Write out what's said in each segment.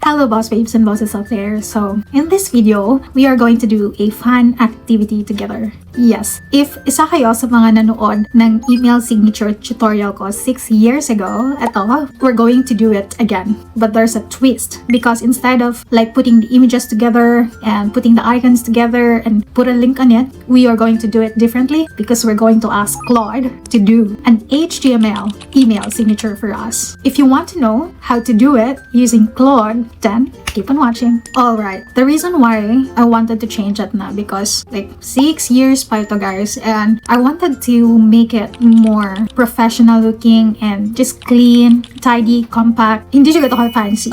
Hello boss babes and bosses out there. So in this video, we are going to do a fun activity together. Yes, if isa kayo sa mga nanood ng email signature tutorial ko 6 years ago, we're going to do it again. But there's a twist because instead of like putting the images together and putting the icons together and put a link on it, we are going to do it differently because we're going to ask Claude to do an HTML email signature for us. If you want to know how to do it using Claude, then keep on watching. Alright, the reason why I wanted to change it na because like 6 years pa ito guys, and I wanted to make it more professional looking and just clean, tidy, compact. Hindi siya gato fancy.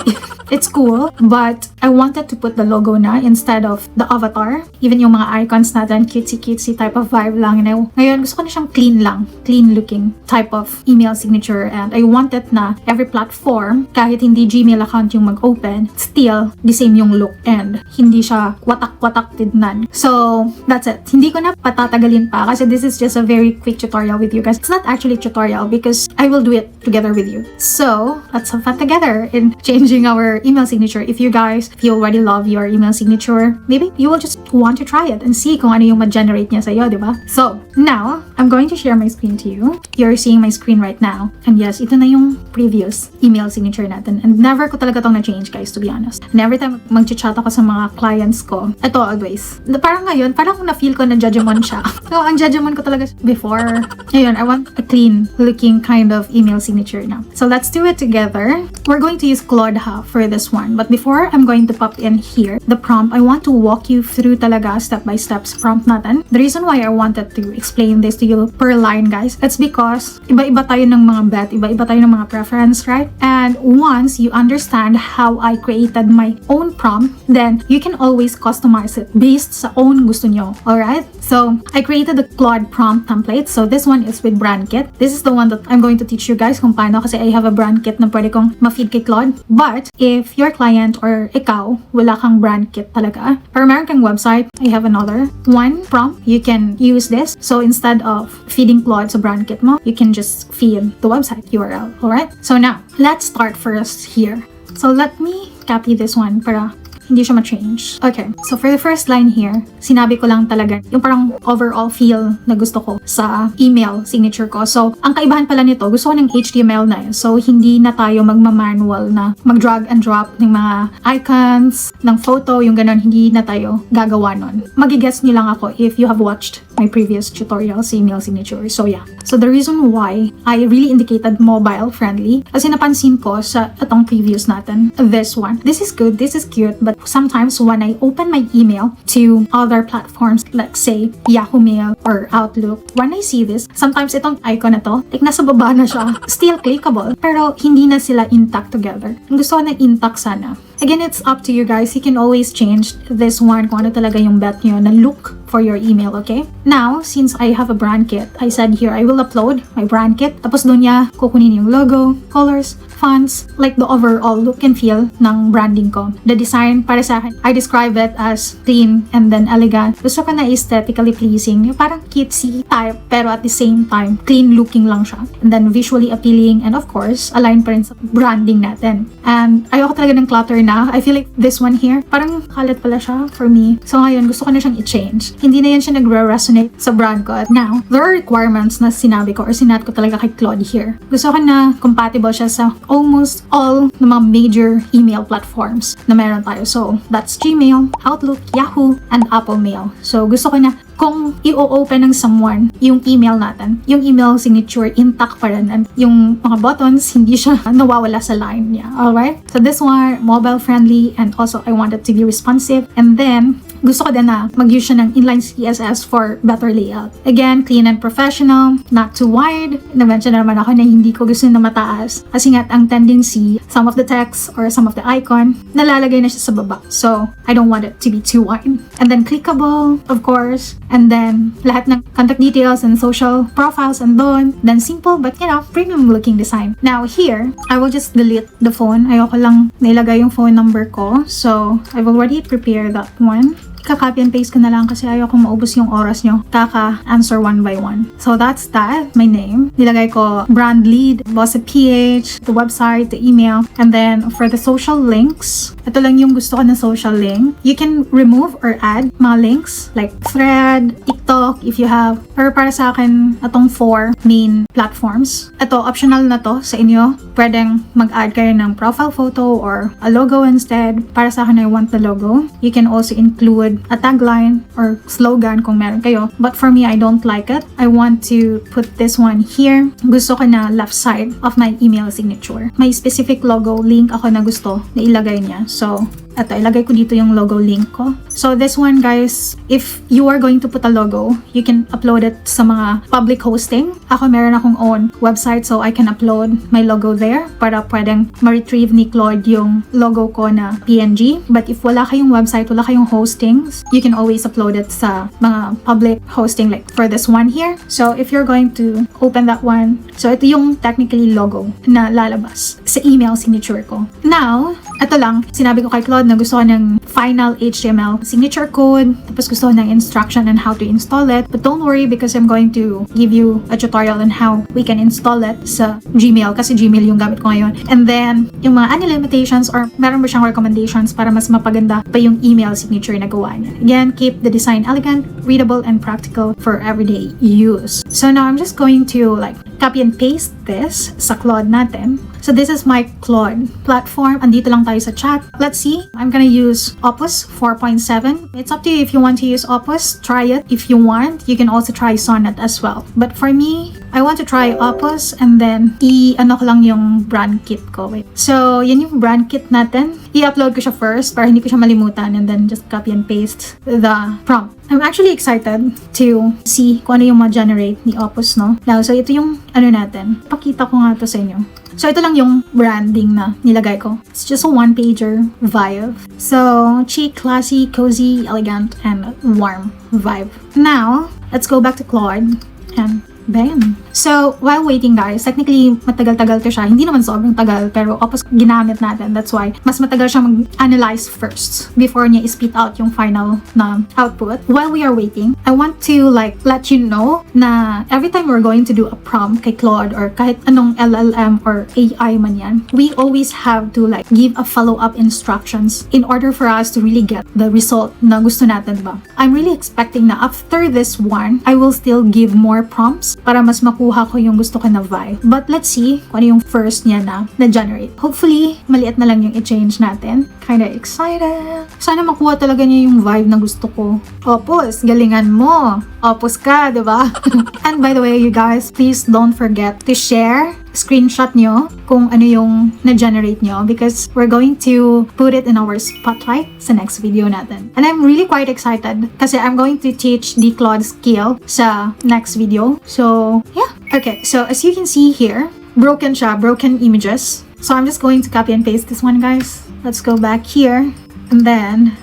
It's cool, but I wanted to put the logo na instead of the avatar. Even yung mga icons natin, cutesy type of vibe lang. And ngayon, gusto ko na siyang clean lang, clean looking type of email signature. And I wanted na every platform, kahit hindi Gmail account yung mag-open, still the same yung look and hindi siya watak-watak tidnan. So, that's it. Hindi ko na patatagalin pa kasi this is just a very quick tutorial with you guys. It's not actually tutorial because I will do it together with you. So, let's have fun together in changing our email signature. If you already love your email signature, maybe you will just want to try it and see kung ano yung ma-generate niya sa'yo, di ba? So, now, I'm going to share my screen to you. You're seeing my screen right now. And yes, ito na yung previous email signature natin. And never ko talaga itong na-change, guys, to be honest. And every time mag-chat ako sa mga clients ko, ito always. Parang ngayon, parang na-feel ko na judgment siya. So, ang judgment ko talaga before. Ngayon, I want a clean looking kind of email signature now. So, let's do it together. We're going to use Claude for this one. But before I'm going to pop in here the prompt, I want to walk you through talaga step-by-step prompt natin. The reason why I wanted to explain this to you per line, guys, it's because iba-iba tayo ng mga bet, iba-iba tayo ng mga preference, right? And once you understand how I created my own prompt, then you can always customize it based sa own gusto nyo. Alright? So, I created the Claude prompt template. So, this one is with brand kit. This is the one that I'm going to teach you guys kung paano kasi I have a brand kit na pwede kong ma-feed kay Claude. But, if your client or ikaw, wala kang brand kit talaga, or meron kang website, I have another one prompt. You can use this. So, instead of feeding Claude sa brand kit mo, you can just feed the website URL. Alright? So, now, let's start first here. So, let me copy this one para hindi siya ma-change. Okay, so for the first line here, sinabi ko lang talaga yung parang overall feel na gusto ko sa email signature ko. So, ang kaibahan pala nito, gusto ko ng HTML na yun. So, hindi na tayo magma-manual na mag-drag and drop ng mga icons, ng photo, yung ganun, hindi na tayo gagawa nun. Magigets niyo lang ako if you have watched my previous tutorial sa email signature. So, yeah. So, the reason why I really indicated mobile friendly, kasi napansin ko sa itong previous natin, this one. This is good, this is cute, but sometimes when I open my email to other platforms, like say Yahoo Mail or Outlook, when I see this, sometimes itong icon na to, like nasa baba na siya, still clickable, pero hindi na sila intact together. Gusto ko na intact sana. Again, it's up to you guys. You can always change this one kung ano talaga yung bet nyo na look for your email, okay? Now, since I have a brand kit, I said here, I will upload my brand kit. Tapos doon niya kukunin yung logo, colors, fonts, like the overall look and feel ng branding ko. The design, para sa akin, I describe it as clean and then elegant. Gusto ko na aesthetically pleasing. Yung parang cutesy type, pero at the same time, clean looking lang siya. And then visually appealing and of course, align pa rin sa branding natin. And ayoko talaga ng clutter na. I feel like this one here, parang kalat pala siya for me. So ngayon, gusto ko na siyang i-change. Hindi na yan siya nagre-resonate sa brand ko. Now, there are requirements na sinabi ko or sinat ko talaga kay Claude here. Gusto ko na compatible siya sa almost all ng mga major email platforms na meron tayo. So, that's Gmail, Outlook, Yahoo, and Apple Mail. So, gusto ko na kung i-open ng someone yung email natin, yung email signature intact pa rin and yung mga buttons, hindi siya nawawala sa line niya. Alright? So this one, mobile friendly and also I want it to be responsive. And then, gusto ko din na mag-use siya ng inline CSS for better layout. Again, clean and professional, not too wide. Na-mention na naman ako na hindi ko gusto na mataas. Kasi nga ang tendency, some of the text or some of the icon, nalalagay na siya sa baba. So, I don't want it to be too wide. And then clickable, of course. And then, lahat ng contact details and social profiles and doon. Then simple but, premium looking design. Now, here, I will just delete the phone. Ayoko lang nailagay yung phone number ko. So, I've already prepared that one. Kaka-copy and paste ko na lang kasi ayoko maubos yung oras nyo. Kaka-answer one by one. So that's that. My name. Nilagay ko brand lead, BossedUp PH, the website, the email. And then for the social links, ito lang yung gusto ko na social link. You can remove or add mga links like thread, TikTok if you have. Pero para sa akin, itong 4 main platforms. Ito, optional na to sa inyo. Pwedeng mag-add kayo ng profile photo or a logo instead. Para sa akin, I want the logo. You can also include a tagline or slogan kung meron kayo. But for me, I don't like it. I want to put this one here. Gusto ko na left side of my email signature. May specific logo link ako na gusto na ilagay niya. So, eto, ilagay ko dito yung logo link ko. So, this one, guys, if you are going to put a logo, you can upload it sa mga public hosting. Ako, meron akong own website, so I can upload my logo there para pwedeng ma-retrieve ni Claude yung logo ko na PNG. But if wala kayong website, wala kayong hostings, you can always upload it sa mga public hosting like for this one here. So, if you're going to open that one, so ito yung technically logo na lalabas sa email signature ko. Now, ito lang, sinabi ko kay Claude na gusto ko ng final HTML signature code, tapos gusto ko ng instruction on how to install it. But don't worry because I'm going to give you a tutorial on how we can install it sa Gmail kasi Gmail yung gamit ko ngayon. And then, yung mga any limitations or meron ba siyang recommendations para mas mapaganda pa yung email signature na gawa niya. Again, keep the design elegant, readable, and practical for everyday use. So now I'm just going to like copy and paste this sa Claude natin. So this is my Claude platform. Andito lang tayo sa chat. Let's see. I'm gonna use Opus 4.7. It's up to you if you want to use Opus. Try it. If you want, you can also try Sonnet as well. But for me, I want to try Opus and then ano ko lang yung brand kit ko. Wait. So, yan yung brand kit natin. I-upload ko siya first para hindi ko siya malimutan and then just copy and paste the prompt. I'm actually excited to see kung ano yung ma-generate ni Opus, no? Now, so ito yung ano natin. Pakita ko nga to sa inyo. So, ito lang yung branding na nilagay ko. It's just a one-pager vibe. So, chic, classy, cozy, elegant, and warm vibe. Now, let's go back to Claude and bam! So, while waiting guys, technically matagal-tagal to siya. Hindi naman sobrang tagal, pero Opus ginamit natin. That's why, mas matagal siya mag-analyze first before niya i-spit out yung final na output. While we are waiting, I want to like let you know na every time we're going to do a prompt kay Claude or kahit anong LLM or AI man yan, we always have to like give a follow-up instructions in order for us to really get the result na gusto natin ba. I'm really expecting na after this one, I will still give more prompts para mas makuha ko yung gusto ko na vibe. But let's see kung ano yung first niya na generate. Hopefully, maliit na lang yung i-change natin. Kinda excited. Sana makuha talaga niya yung vibe na gusto ko. Opus, galingan mo. Opus ka, diba? And by the way, you guys, please don't forget to share screenshot nyo kung ano yung na-generate nyo because we're going to put it in our spotlight sa next video natin. And I'm really quite excited kasi I'm going to teach the Claude skill sa next video. So, yeah. Okay, so as you can see here, broken siya, broken images. So I'm just going to copy and paste this one, guys. Let's go back here. And then,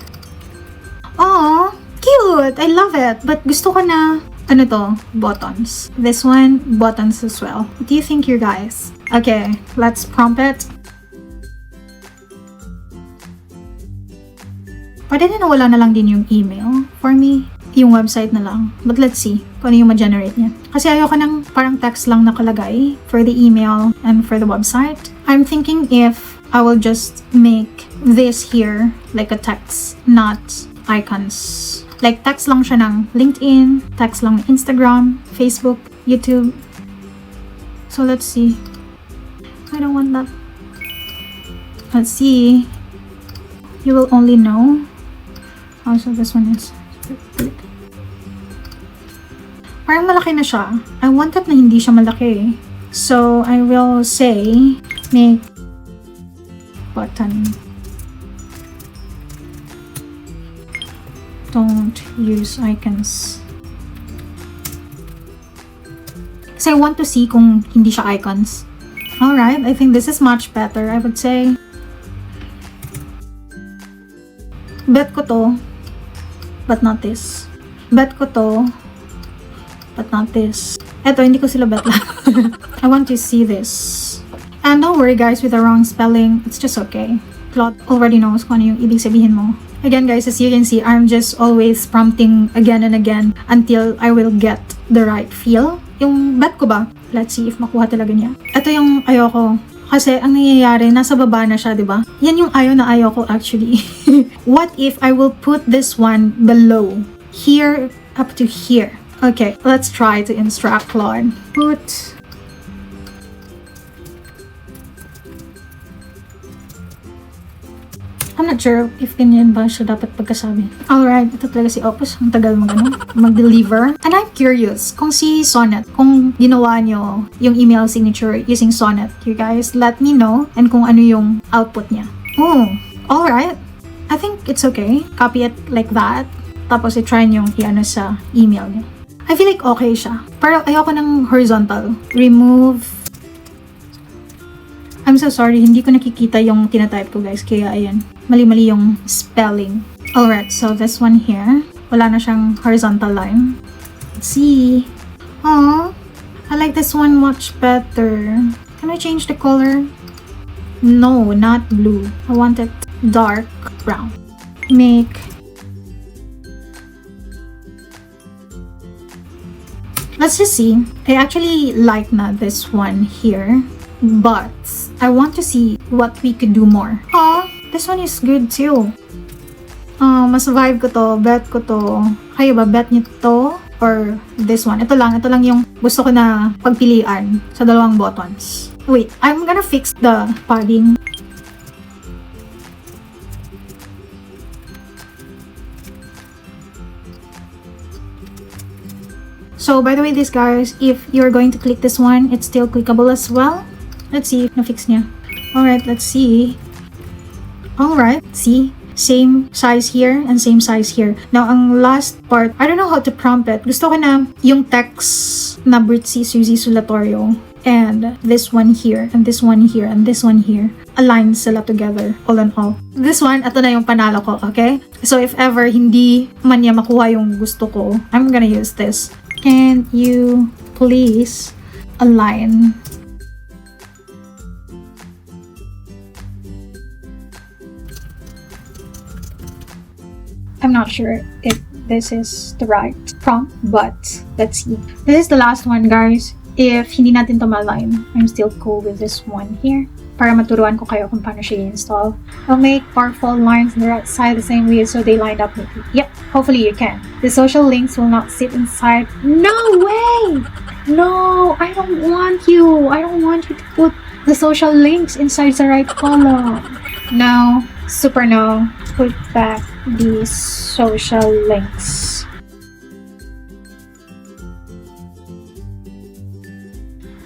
oh, cute! I love it. But gusto ko na ano to? Buttons. This one, buttons as well. What do you think, you guys? Okay, let's prompt it. Pwede na wala na lang din yung email for me. Yung website na lang. But let's see kung ano yung ma-generate niya. Kasi ayoko ng parang text lang nakalagay for the email and for the website. I'm thinking if I will just make this here like a text, not icons. Like, text lang siya ng LinkedIn, text lang ng Instagram, Facebook, YouTube. So, let's see. I don't want that. Let's see. You will only know. Oh, so this one is... Parang malaki na siya. I want it na hindi siya malaki. So, I will say, make button. Don't use icons. Kasi I want to see kung hindi siya icons. Alright, I think this is much better, I would say. Bet ko to, but not this. Bet ko to, but not this. Eto, hindi ko sila bet lang. I want to see this. And don't worry guys with the wrong spelling, it's just okay. Claude already knows kung ano yung ibig sabihin mo. Again guys, as you can see, I'm just always prompting again and again until I will get the right feel. Yung bet ko ba? Let's see if makuha talaga niya. Ito yung ayoko. Kasi ang nangyayari, nasa baba na siya, diba? Yan yung ayaw ko actually. What if I will put this one below? Here up to here. Okay, let's try to instruct Claude. Put I'm not sure if ganyan ba siya dapat pagkasabi. Alright, ito talaga si Opus. Ang tagal mag-deliver. And I'm curious kung si Sonnet, kung ginawa nyo yung email signature using Sonnet. You guys, let me know and kung ano yung output niya. Oh, alright. I think it's okay. Copy it like that. Tapos i-try nyo i-ano sa email niyo. I feel like okay siya. Pero ayoko ng horizontal. Remove. I'm so sorry, hindi ko nakikita yung tinatype ko guys. Kaya ayan, mali-mali yung spelling. Alright, so this one here. Wala na siyang horizontal line. Let's see. Aww, I like this one much better. Can I change the color? No, not blue. I want it dark brown. Make. Let's just see. I actually like na this one here. But I want to see what we could do more. This one is good too. Mas vibe ko to, bet ko to. Kayo ba, bet niyo to? Or this one? Ito lang yung gusto ko na pagpilian sa dalawang buttons. Wait, I'm gonna fix the padding. So, by the way, this guys, if you're going to click this one, it's still clickable as well. Let's see if na-fix niya. Alright, let's see. Alright, see? Same size here and same size here. Now, ang last part, I don't know how to prompt it. Gusto ko na yung text na Britzy Suzy Sulatorio and this one here and this one here and this one here align sila together all in all. This one, ito na yung panalo ko, okay? So, if ever hindi man niya makuha yung gusto ko, I'm gonna use this. Can you please align? I'm not sure if this is the right prompt, but let's see. This is the last one, guys. If hindi natin to ma-align, I'm still cool with this one here. Para maturuan ko kayo kung paano siya i-install. I'll make powerful lines on the right side the same way so they lined up neatly. Yep, hopefully you can. The social links will not sit inside. No way! No, I don't want you. I don't want you to put the social links inside the right column. No, super no. Put back the social links.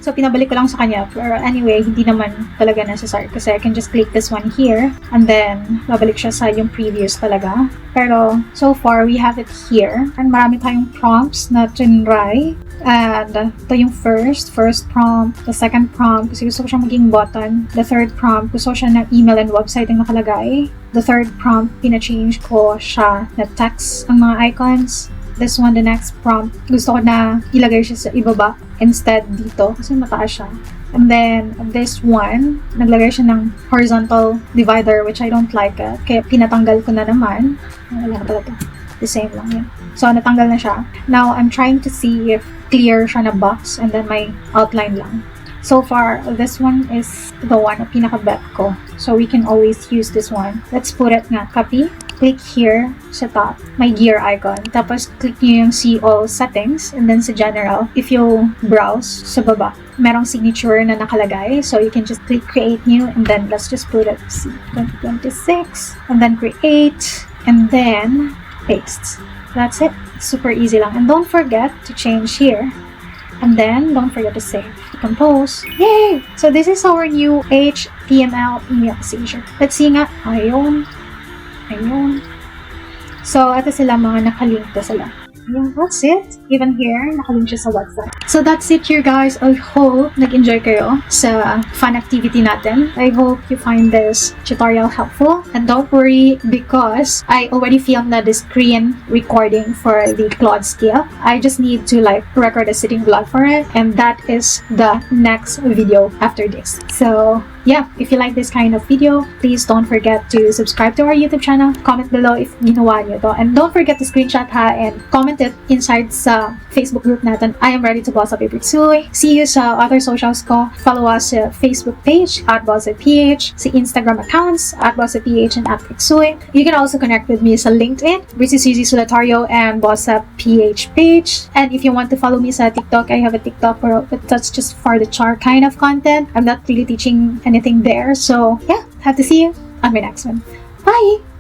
So, pinabalik ko lang sa kanya. Pero anyway, hindi naman talaga necessary kasi I can just click this one here and then babalik siya sa yung previous talaga. Pero, so far, we have it here. And marami tayong prompts na tinry. And ito yung first prompt, the second prompt, kasi gusto ko siya maging button. The third prompt, gusto ko siya na email and website yung nakalagay. The third prompt, pina-change ko siya na text ang mga icons. This one, the next prompt, gusto ko na ilagay siya sa ibaba instead dito kasi mataas siya. And then, this one, naglagay siya ng horizontal divider which I don't like it. Kaya pinatanggal ko na naman. Wala na pala ito. The same lang yun. So, natanggal na siya. Now, I'm trying to see if clear siya na box and then may outline lang. So far, this one is the one na pinaka-bet ko. So, we can always use this one. Let's put it nga. Copy. Click here sa top, may gear icon. Tapos, click nyo yung see all settings and then sa general, if you browse sa baba, merong signature na nakalagay. So, you can just click create new and then let's just put it, see, 2026 and then create and then paste. That's it. Super easy lang. And don't forget to change here. And then, don't forget to save. Compose. Yay! So, this is our new HTML email signature. Let's see nga. Ayun. So, ito sila mga nakalink to sila. Yeah, that's it. Even here, nakalink siya sa website. So, that's it here, guys. I hope nag-enjoy kayo sa fun activity natin. I hope you find this tutorial helpful. And don't worry because I already filmed the screen recording for the Claude skill. I just need to record a sitting vlog for it. And that is the next video after this. So, yeah, if you like this kind of video, please don't forget to subscribe to our YouTube channel. Comment below if ginawa nyo to. And don't forget to screenshot ha and comment it inside sa Facebook group natin. I am ready to boss up every See you sa other socials ko. Follow us sa Facebook page at BossedUp PH, sa Instagram accounts at BossedUp PH and at 𝐘𝐨𝐮𝐓𝐮𝐞. You can also connect with me sa LinkedIn, which is CZ Solitario and BossedUp PH page. And if you want to follow me sa TikTok, I have a TikTok, but that's just for the char kind of content. I'm not really teaching anything there. So yeah, have to see you on my next one. Bye!